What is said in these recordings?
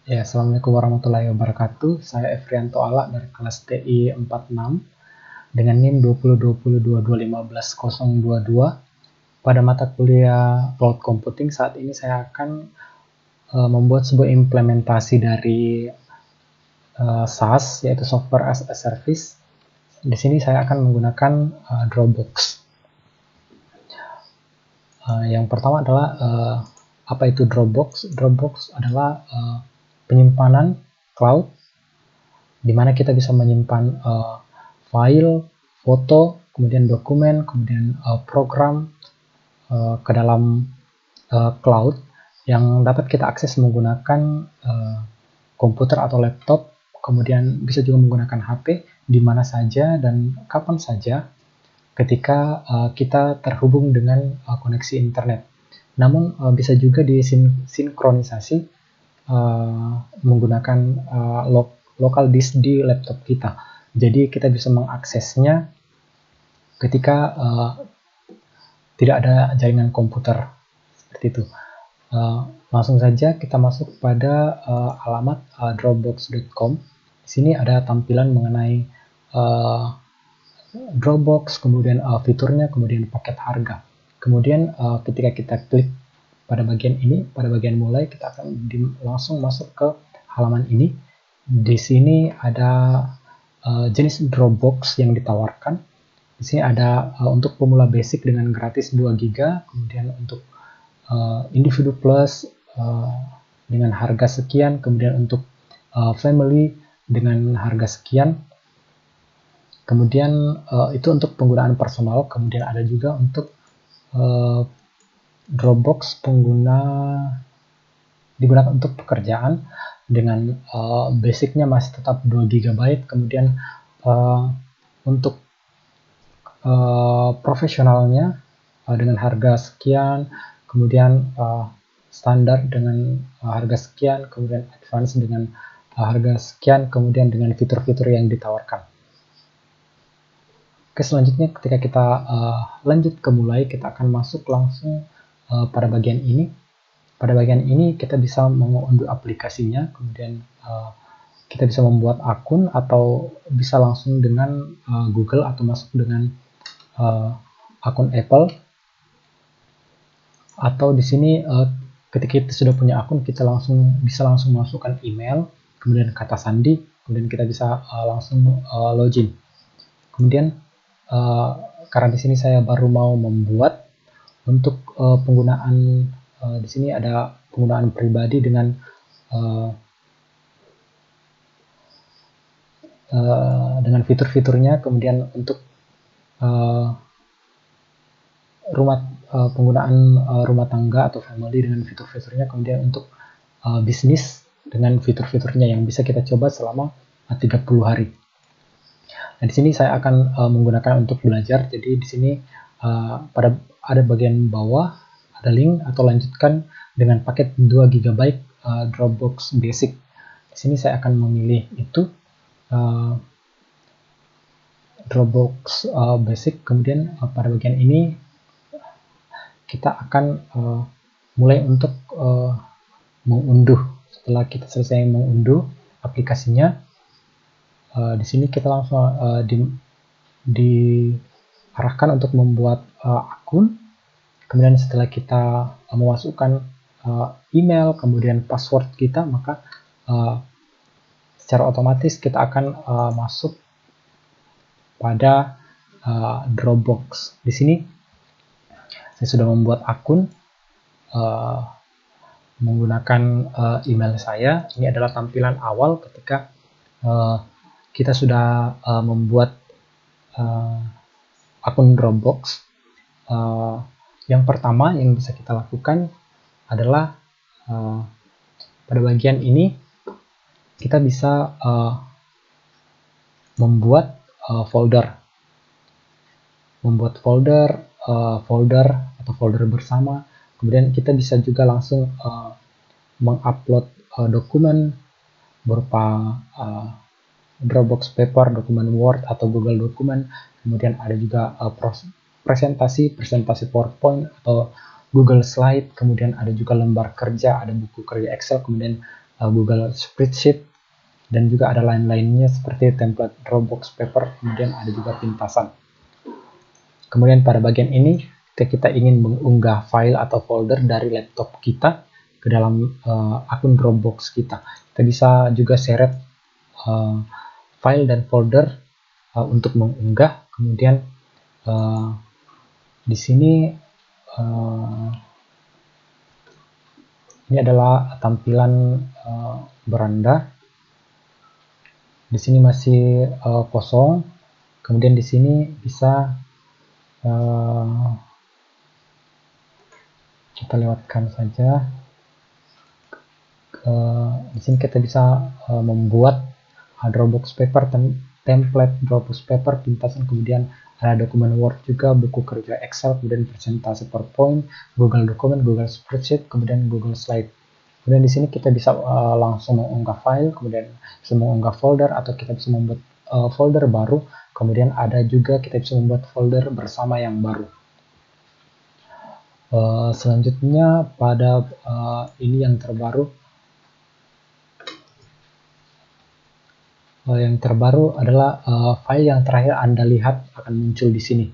Ya, Assalamualaikum warahmatullahi wabarakatuh. Saya Efrianto Ala dari kelas TI 46 dengan NIM 202022150022. Pada mata kuliah Cloud Computing saat ini saya akan membuat sebuah implementasi dari SaaS, yaitu Software as a Service. Di sini saya akan menggunakan Dropbox. Yang pertama adalah apa itu Dropbox? Dropbox adalah penyimpanan cloud di mana kita bisa menyimpan file, foto, kemudian dokumen, kemudian program ke dalam cloud yang dapat kita akses menggunakan komputer atau laptop, kemudian bisa juga menggunakan HP di mana saja dan kapan saja ketika kita terhubung dengan koneksi internet. Namun bisa juga disinkronisasi menggunakan local disk di laptop kita. Jadi kita bisa mengaksesnya ketika tidak ada jaringan komputer seperti itu. Langsung saja kita masuk pada alamat dropbox.com. Di sini ada tampilan mengenai Dropbox, kemudian fiturnya, kemudian paket harga. Kemudian ketika kita klik pada bagian ini, pada bagian mulai, kita akan langsung masuk ke halaman ini. Di sini ada jenis Dropbox yang ditawarkan. Di sini ada untuk pemula basic dengan gratis 2 GB, kemudian untuk individu plus dengan harga sekian, kemudian untuk family dengan harga sekian. Kemudian itu untuk penggunaan personal, kemudian ada juga untuk Dropbox digunakan untuk pekerjaan dengan basicnya masih tetap 2 GB, kemudian untuk profesionalnya dengan harga sekian, kemudian standar dengan harga sekian, kemudian advance dengan harga sekian, kemudian dengan fitur-fitur yang ditawarkan. Oke, selanjutnya ketika kita lanjut ke mulai, kita akan masuk langsung pada bagian ini. Pada bagian ini kita bisa mengunduh aplikasinya, kemudian kita bisa membuat akun atau bisa langsung dengan Google atau masuk dengan akun Apple. Atau di sini ketika kita sudah punya akun, kita bisa langsung masukkan email, kemudian kata sandi, kemudian kita bisa langsung login. Kemudian karena di sini saya baru mau membuat untuk penggunaan di sini ada penggunaan pribadi dengan fitur-fiturnya, kemudian untuk penggunaan rumah tangga atau family dengan fitur-fiturnya, kemudian untuk bisnis dengan fitur-fiturnya yang bisa kita coba selama 30 hari. Nah, di sini saya akan menggunakan untuk belajar. Jadi di sini ada bagian bawah ada link atau lanjutkan dengan paket 2 GB Dropbox Basic. Di sini saya akan memilih itu Dropbox Basic. Kemudian pada bagian ini kita akan mulai untuk mengunduh. Setelah kita selesai mengunduh aplikasinya, di sini kita langsung diarahkan untuk membuat akun. Kemudian setelah kita memasukkan email, kemudian password kita, maka secara otomatis kita akan masuk pada Dropbox. Di sini saya sudah membuat akun menggunakan email saya. Ini adalah tampilan awal ketika kita sudah membuat akun Dropbox. Yang pertama yang bisa kita lakukan adalah pada bagian ini kita bisa membuat folder atau folder bersama. Kemudian kita bisa juga langsung mengupload dokumen berupa Dropbox Paper, dokumen Word atau Google Dokumen. Kemudian ada juga presentasi PowerPoint atau Google Slide. Kemudian ada juga lembar kerja, ada buku kerja Excel, kemudian Google Spreadsheet, dan juga ada lain-lainnya seperti template Dropbox Paper, kemudian ada juga pintasan. Kemudian pada bagian ini, ketika kita ingin mengunggah file atau folder dari laptop kita ke dalam akun Dropbox kita, kita bisa juga seret file dan folder untuk mengunggah. Kemudian di sini ini adalah tampilan beranda. Di sini masih kosong. Kemudian di sini bisa kita lewatkan saja. Di sini kita bisa membuat Dropbox Paper, template Dropbox Paper, pintasan, kemudian ada dokumen Word juga, buku kerja Excel, kemudian presentasi PowerPoint, Google Dokumen, Google Spreadsheet, kemudian Google Slide. Kemudian di sini kita bisa langsung mengunggah file, kemudian bisa mengunggah folder, atau kita bisa membuat folder baru. Kemudian ada juga kita bisa membuat folder bersama yang baru. Selanjutnya pada ini yang terbaru. Yang terbaru adalah file yang terakhir Anda lihat akan muncul di sini.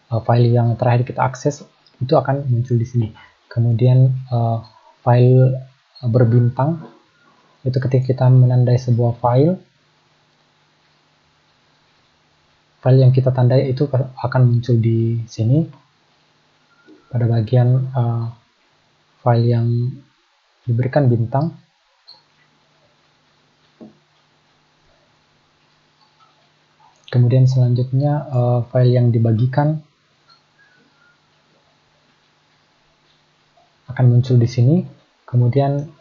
File yang terakhir kita akses itu akan muncul di sini. Kemudian file berbintang itu ketika kita menandai sebuah file yang kita tandai itu akan muncul di sini pada bagian file yang diberikan bintang. Kemudian selanjutnya file yang dibagikan akan muncul di sini. Kemudian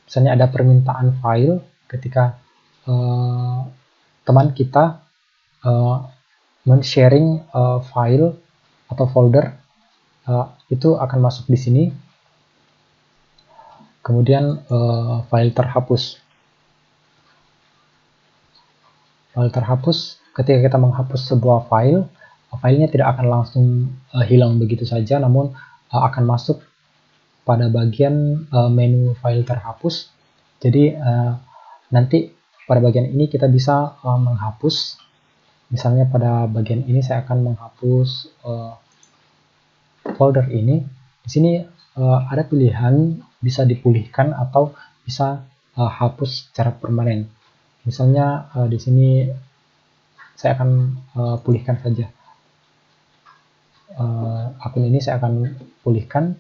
misalnya ada permintaan file ketika teman kita men-sharing file atau folder, itu akan masuk di sini. Kemudian file terhapus. File terhapus, ketika kita menghapus sebuah file, filenya tidak akan langsung hilang begitu saja, namun akan masuk pada bagian menu file terhapus. Jadi nanti pada bagian ini kita bisa menghapus. Misalnya pada bagian ini saya akan menghapus folder ini. Di sini ada pilihan bisa dipulihkan atau bisa hapus secara permanen. Misalnya di sini saya akan pulihkan saja. Akun ini saya akan pulihkan.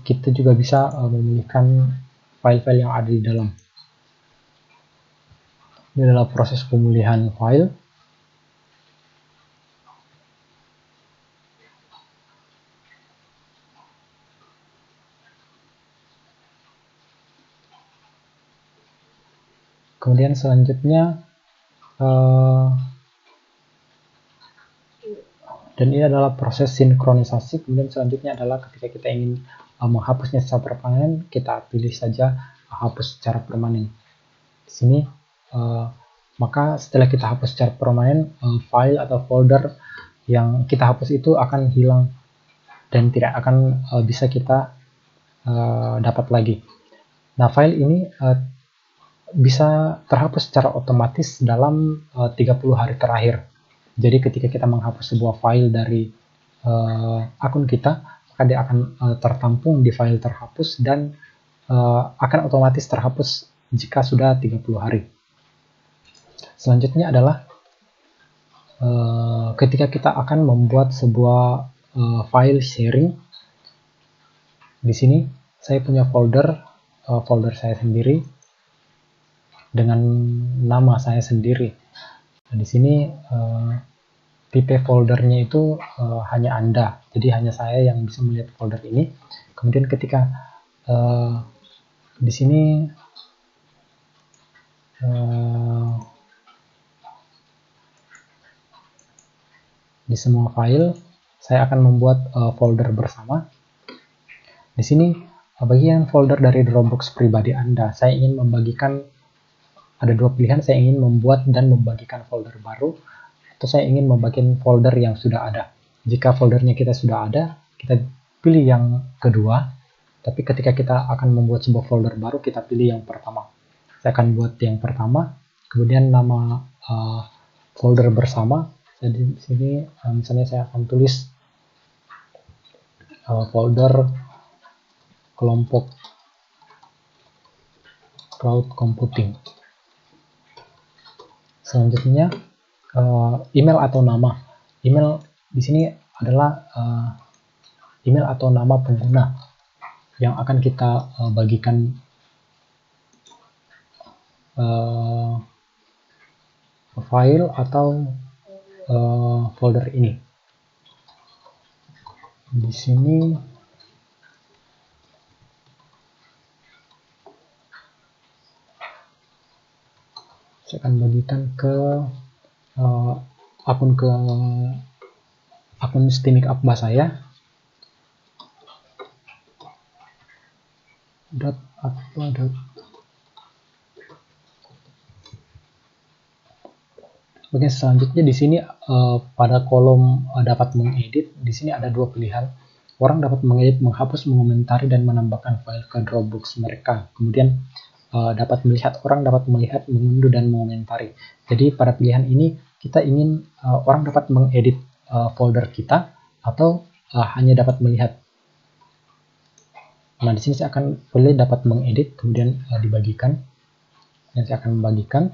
Kita juga bisa memulihkan file-file yang ada di dalam. Ini adalah proses pemulihan file. Kemudian selanjutnya, dan ini adalah proses sinkronisasi. Kemudian selanjutnya adalah ketika kita ingin menghapusnya secara permanen, kita pilih saja hapus secara permanen. Di sini, maka setelah kita hapus secara permanen, file atau folder yang kita hapus itu akan hilang dan tidak akan bisa kita dapat lagi. Nah, file ini bisa terhapus secara otomatis dalam 30 hari terakhir. Jadi ketika kita menghapus sebuah file dari akun kita, maka dia akan tertampung di file terhapus dan akan otomatis terhapus jika sudah 30 hari. Selanjutnya adalah ketika kita akan membuat sebuah file sharing. Di sini saya punya folder saya sendiri dengan nama saya sendiri. Nah, di sini tipe foldernya itu hanya Anda, jadi hanya saya yang bisa melihat folder ini. Kemudian ketika di sini di semua file saya akan membuat folder bersama. Di sini bagian folder dari Dropbox pribadi Anda, saya ingin membagikan, ada dua pilihan, saya ingin membuat dan membagikan folder baru, atau saya ingin membagikan folder yang sudah ada. Jika foldernya kita sudah ada, kita pilih yang kedua, Tapi ketika kita akan membuat sebuah folder baru, kita pilih yang pertama. Saya akan buat yang pertama, kemudian nama folder bersama. Jadi di sini misalnya saya akan tulis folder kelompok cloud computing. Selanjutnya email atau nama. Email di sini adalah email atau nama pengguna yang akan kita bagikan file atau folder ini. Di sini saya akan bagikan ke akun Steamik Akba saya. Bagian selanjutnya di sini pada kolom dapat mengedit, di sini ada dua pilihan. Orang dapat mengedit, menghapus, mengomentari, dan menambahkan file ke Dropbox mereka. Kemudian orang dapat melihat, mengunduh, dan mengomentari. Jadi pada pilihan ini kita ingin orang dapat mengedit folder kita atau hanya dapat melihat. Nah, di sini saya akan pilih dapat mengedit, kemudian dibagikan. Dan saya akan membagikan.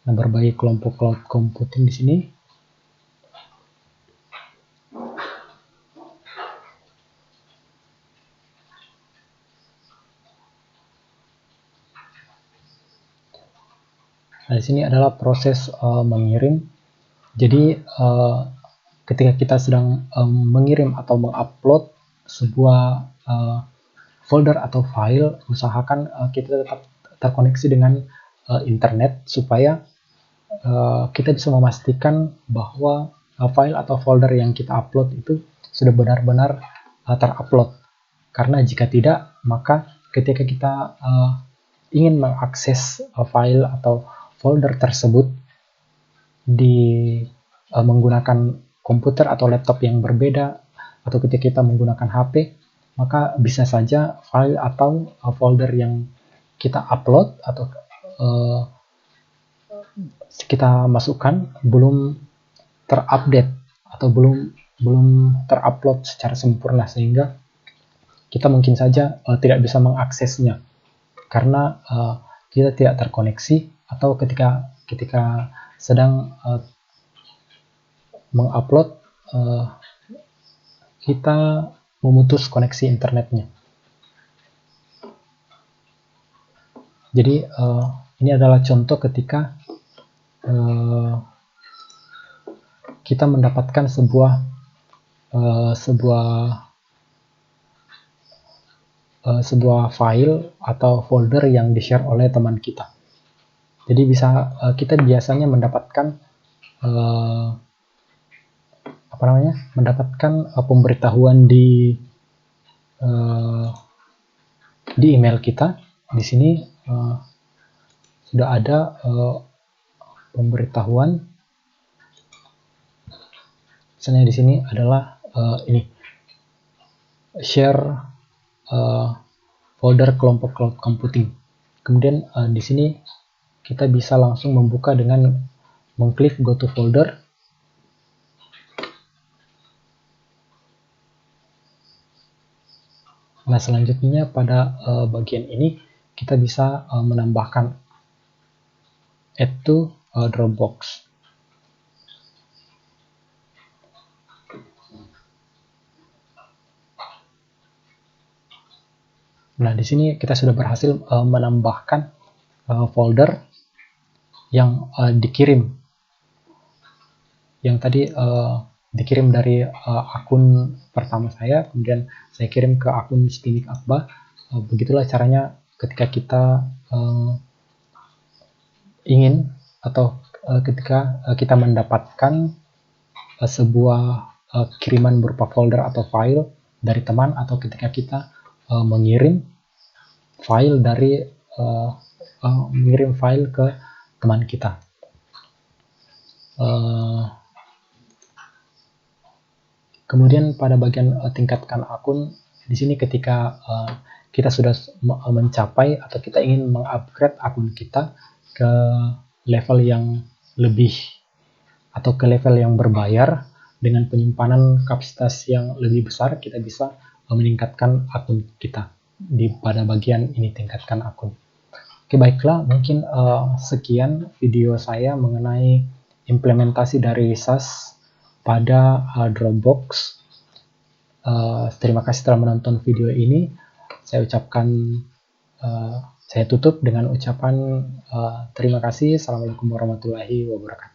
Nah, berbagi kelompok cloud computing di sini. Nah, di sini adalah proses mengirim. Jadi ketika kita sedang mengirim atau mengupload sebuah folder atau file, usahakan kita tetap terkoneksi dengan internet supaya kita bisa memastikan bahwa file atau folder yang kita upload itu sudah benar-benar terupload. Karena jika tidak, maka ketika kita ingin mengakses file atau folder tersebut menggunakan komputer atau laptop yang berbeda, atau ketika kita menggunakan HP, maka bisa saja file atau folder yang kita upload atau kita masukkan belum terupdate atau belum terupload secara sempurna, sehingga kita mungkin saja tidak bisa mengaksesnya karena kita tidak terkoneksi, atau ketika sedang mengupload kita memutus koneksi internetnya. Jadi ini adalah contoh ketika kita mendapatkan sebuah file atau folder yang di-share oleh teman kita. Jadi kita biasanya mendapatkan pemberitahuan di email kita. Di sini sudah ada pemberitahuan. Misalnya di sini adalah ini share folder kelompok cloud computing. Kemudian di sini kita bisa langsung membuka dengan mengklik go to folder. Nah, selanjutnya pada bagian ini kita bisa menambahkan add to Dropbox. Nah, di sini kita sudah berhasil menambahkan folder yang dikirim. Yang tadi dikirim dari akun pertama saya, kemudian saya kirim ke akun Steamik Akba. Begitulah caranya ketika kita ingin atau ketika kita mendapatkan sebuah kiriman berupa folder atau file dari teman, atau ketika kita mengirim file ke teman kita. Kemudian pada bagian tingkatkan akun, di sini ketika kita sudah mencapai atau kita ingin mengupgrade akun kita ke level yang lebih atau ke level yang berbayar dengan penyimpanan kapasitas yang lebih besar, kita bisa meningkatkan akun kita pada bagian ini, tingkatkan akun. Oke, baiklah, mungkin sekian video saya mengenai implementasi dari SAS pada Dropbox. Terima kasih telah menonton video ini. Saya ucapkan, saya tutup dengan ucapan terima kasih. Assalamualaikum warahmatullahi wabarakatuh.